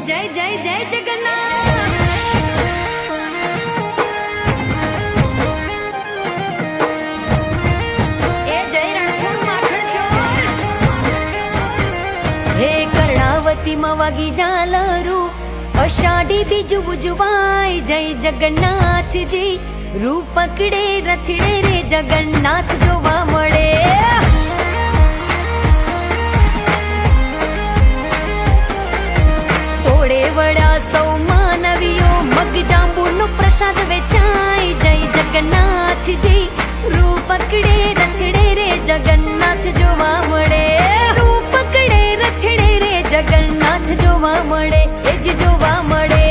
जय जय जय जगन्नाथ। ए जय रणछोड़ माखण चोर। हे कर्णावती मवागी जालरू अषाढ़ी बीजू बुजुवाय जय जगन्नाथ जी। रूप पकड़े रथड़े रे जगन्नाथ जोवा मळे। तोड़े वड़ा सौ मानवियो मग जांबूनो प्रसाद वेचाय जय जगन्नाथ जी। रूप पकड़े रथड़े रे जगन्नाथ जोवा मळे। रूप पकड़े रथड़े रे जगन्नाथ जोवा मळे। ए जी जोवा मळे।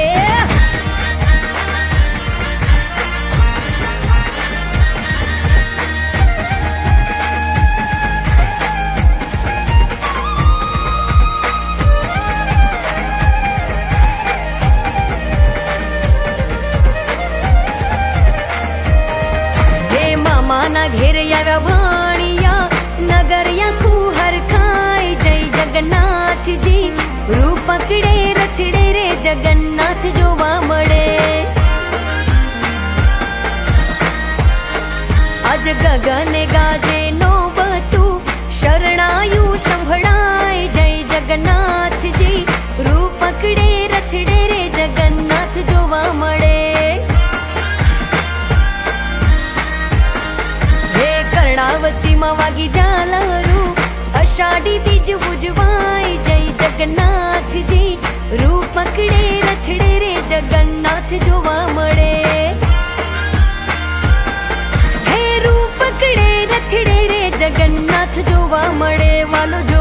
माना घेर आव्या भाणिया नगरिया खूहर खाय जय जगन्नाथ जी। रूप पकड़े रथड़े रे जगन्नाथ जोवा मळे। आज गगने गाजे नौबतू शरणायु संभळाय जय जगन्नाथ जी। रूप पकड़े रथड़े रे जगन्नाथ जोवा मळे। कर्णावती मवागी जालरू अषाढ़ी बीज बुझवाय जय जगन्नाथ जी। रूप पकड़े रथड़े रे जगन्नाथ जोवा मळे। हे रूप पकड़े रथड़े रे जगन्नाथ जोवा मळे वालो।